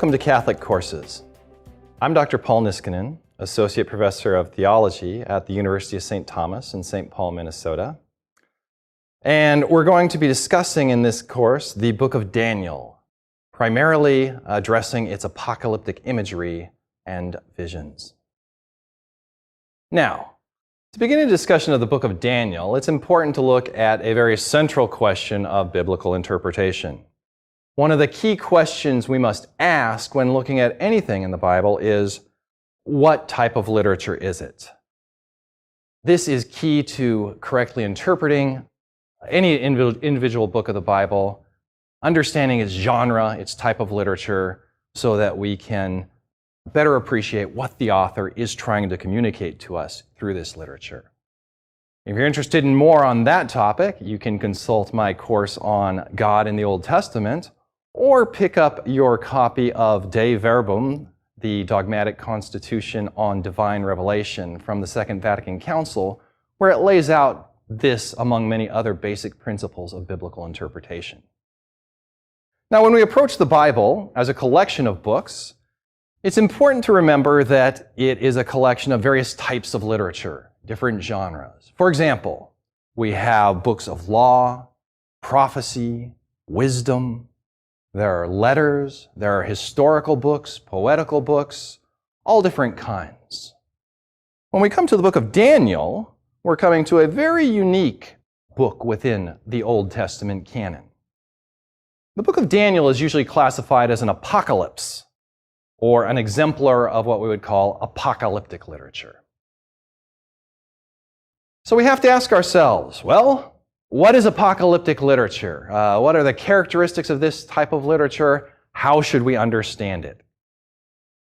Welcome to Catholic Courses. I'm Dr. Paul Niskanen, Associate Professor of Theology at the University of St. Thomas in St. Paul, Minnesota. And we're going to be discussing in this course the book of Daniel, primarily addressing its apocalyptic imagery and visions. Now, to begin a discussion of the book of Daniel, it's important to look at a very central question of biblical interpretation. One of the key questions we must ask when looking at anything in the Bible is, what type of literature is it? This is key to correctly interpreting any individual book of the Bible, understanding its genre, its type of literature, so that we can better appreciate what the author is trying to communicate to us through this literature. If you're interested in more on that topic, you can consult my course on God in the Old Testament, or pick up your copy of De Verbum, the dogmatic constitution on divine revelation from the Second Vatican Council, where it lays out this among many other basic principles of biblical interpretation. Now, when we approach the Bible as a collection of books, it's important to remember that it is a collection of various types of literature, different genres. For example, we have books of law, prophecy, wisdom. There are letters, there are historical books, poetical books, all different kinds. When we come to the book of Daniel, we're coming to a very unique book within the Old Testament canon. The book of Daniel is usually classified as an apocalypse, or an exemplar of what we would call apocalyptic literature. So we have to ask ourselves, well, what is apocalyptic literature? What are the characteristics of this type of literature? How should we understand it?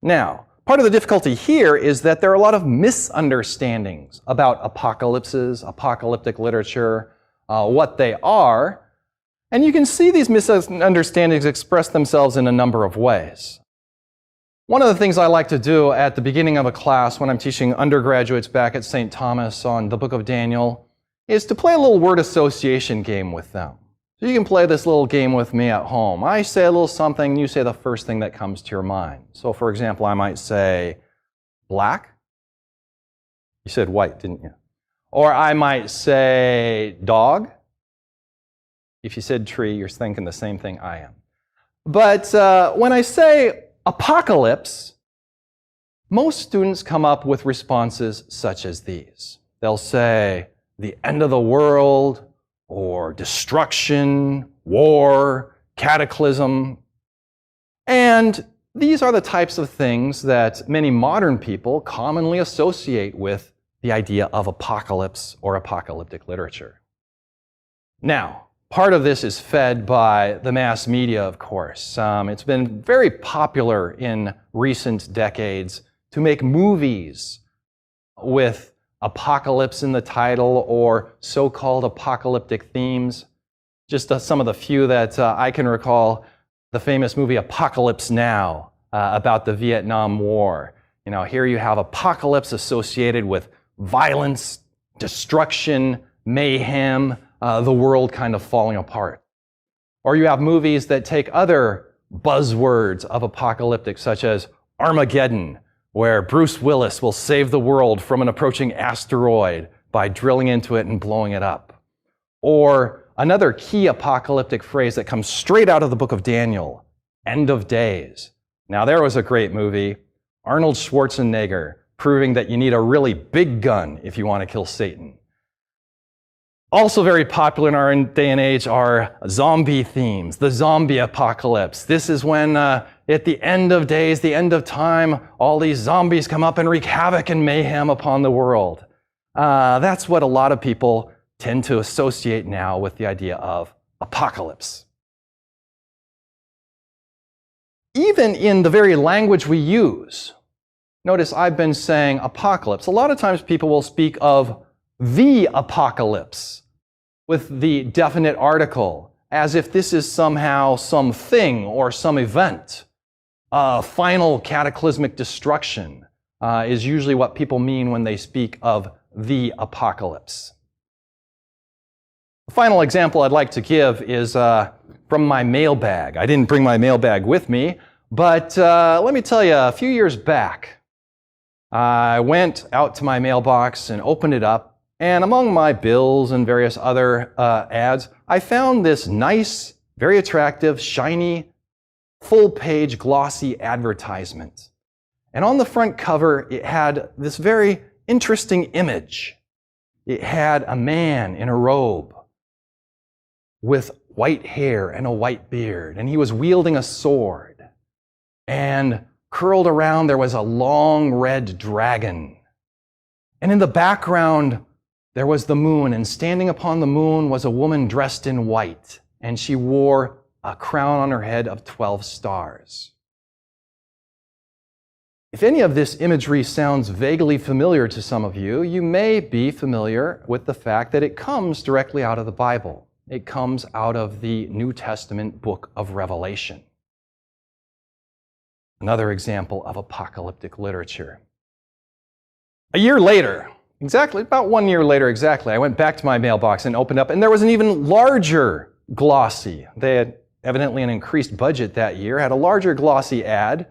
Now, part of the difficulty here is that there are a lot of misunderstandings about apocalypses, apocalyptic literature, what they are, and you can see these misunderstandings express themselves in a number of ways. One of the things I like to do at the beginning of a class when I'm teaching undergraduates back at St. Thomas on the book of Daniel is to play a little word association game with them. So you can play this little game with me at home. I say a little something, you say the first thing that comes to your mind. So for example, I might say black. You said white, didn't you? Or I might say dog. If you said tree, you're thinking the same thing I am. But when I say apocalypse, most students come up with responses such as these. They'll say the end of the world, or destruction, war, cataclysm. And these are the types of things that many modern people commonly associate with the idea of apocalypse or apocalyptic literature. Now, part of this is fed by the mass media, of course. It's been very popular in recent decades to make movies with apocalypse in the title or so-called apocalyptic themes. Just some of the few that I can recall, the famous movie Apocalypse Now about the Vietnam War. You know, here you have apocalypse associated with violence, destruction, mayhem, the world kind of falling apart. Or you have movies that take other buzzwords of apocalyptic, such as Armageddon, where Bruce Willis will save the world from an approaching asteroid by drilling into it and blowing it up. Or another key apocalyptic phrase that comes straight out of the book of Daniel, end of days. Now there was a great movie, Arnold Schwarzenegger, proving that you need a really big gun if you want to kill Satan. Also very popular in our day and age are zombie themes, the zombie apocalypse. This is when at the end of days, the end of time, all these zombies come up and wreak havoc and mayhem upon the world. That's what a lot of people tend to associate now with the idea of apocalypse. Even in the very language we use, notice I've been saying apocalypse. A lot of times people will speak of the apocalypse with the definite article, as if this is somehow something or some event. Final cataclysmic destruction is usually what people mean when they speak of the apocalypse. The final example I'd like to give is from my mailbag. I didn't bring my mailbag with me, But let me tell you, a few years back, I went out to my mailbox and opened it up, and among my bills and various other ads, I found this nice, very attractive, shiny, full-page, glossy advertisement. And on the front cover, it had this very interesting image. It had a man in a robe with white hair and a white beard, and he was wielding a sword. And curled around there was a long red dragon. And in the background there was the moon, and standing upon the moon was a woman dressed in white, and she wore a crown on her head of 12 stars. If any of this imagery sounds vaguely familiar to some of you, you may be familiar with the fact that it comes directly out of the Bible. It comes out of the New Testament book of Revelation. Another example of apocalyptic literature. A year later, about 1 year later exactly, I went back to my mailbox and opened up, and there was an even larger glossy. They had evidently an increased budget that year, had a larger glossy ad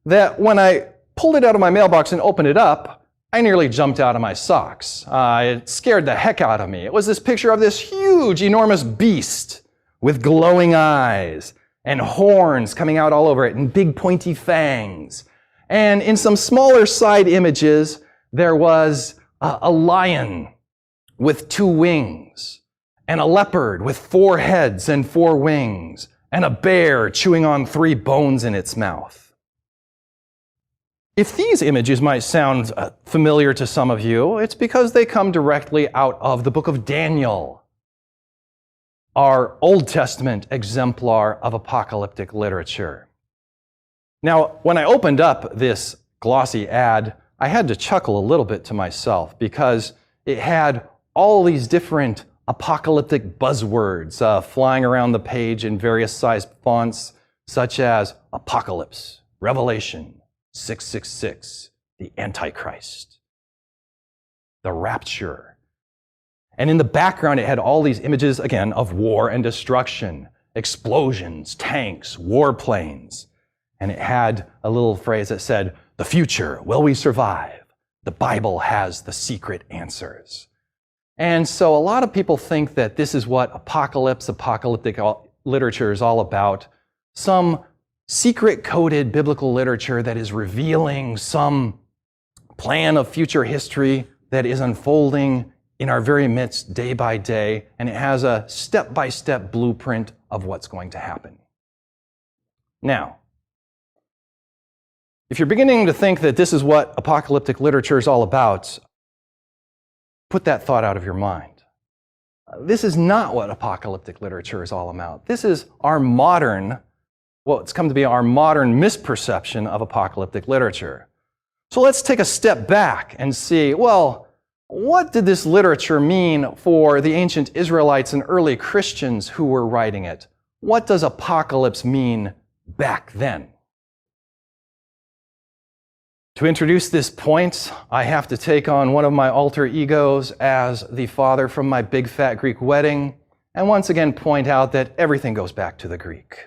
that when I pulled it out of my mailbox and opened it up, I nearly jumped out of my socks. It scared the heck out of me. It was this picture of this huge, enormous beast with glowing eyes and horns coming out all over it and big pointy fangs. And in some smaller side images, there was a lion with 2 wings, and a leopard with 4 heads and 4 wings, and a bear chewing on 3 bones in its mouth. If these images might sound familiar to some of you, it's because they come directly out of the book of Daniel, our Old Testament exemplar of apocalyptic literature. Now, when I opened up this glossy ad, I had to chuckle a little bit to myself because it had all these different apocalyptic buzzwords flying around the page in various sized fonts, such as Apocalypse, Revelation, 666, the Antichrist, the Rapture. And in the background, it had all these images, again, of war and destruction, explosions, tanks, warplanes. And it had a little phrase that said, "The future, will we survive? The Bible has the secret answers." And so a lot of people think that this is what apocalyptic literature is all about. Some secret-coded biblical literature that is revealing some plan of future history that is unfolding in our very midst day by day, and it has a step-by-step blueprint of what's going to happen. Now, if you're beginning to think that this is what apocalyptic literature is all about, put that thought out of your mind. This is not what apocalyptic literature is all about. This is it's come to be our modern misperception of apocalyptic literature. So let's take a step back and see, well, what did this literature mean for the ancient Israelites and early Christians who were writing it? What does apocalypse mean back then? To introduce this point, I have to take on one of my alter egos as the father from my big fat Greek wedding, and once again point out that everything goes back to the Greek.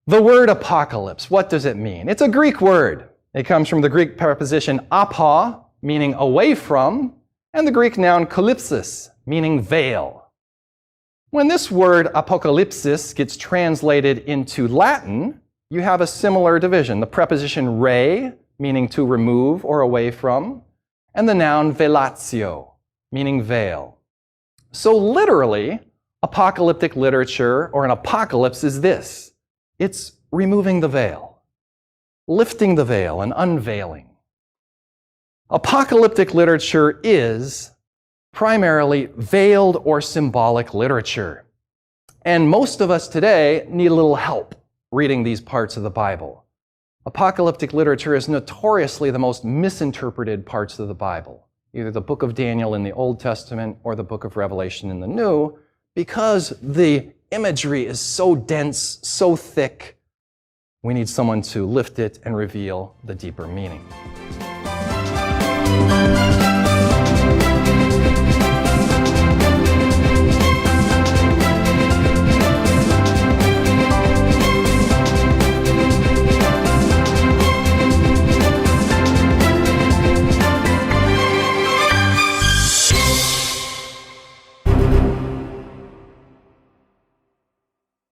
The word apocalypse, what does it mean? It's a Greek word. It comes from the Greek preposition apa, meaning away from, and the Greek noun kalypsis, meaning veil. When this word apocalypsis gets translated into Latin, you have a similar division. The preposition re, meaning to remove or away from, and the noun velatio, meaning veil. So literally, apocalyptic literature, or an apocalypse, is this. It's removing the veil, lifting the veil and unveiling. Apocalyptic literature is primarily veiled or symbolic literature. And most of us today need a little help reading these parts of the Bible. Apocalyptic literature is notoriously the most misinterpreted parts of the Bible, either the book of Daniel in the Old Testament or the book of Revelation in the New, because the imagery is so dense, so thick, we need someone to lift it and reveal the deeper meaning.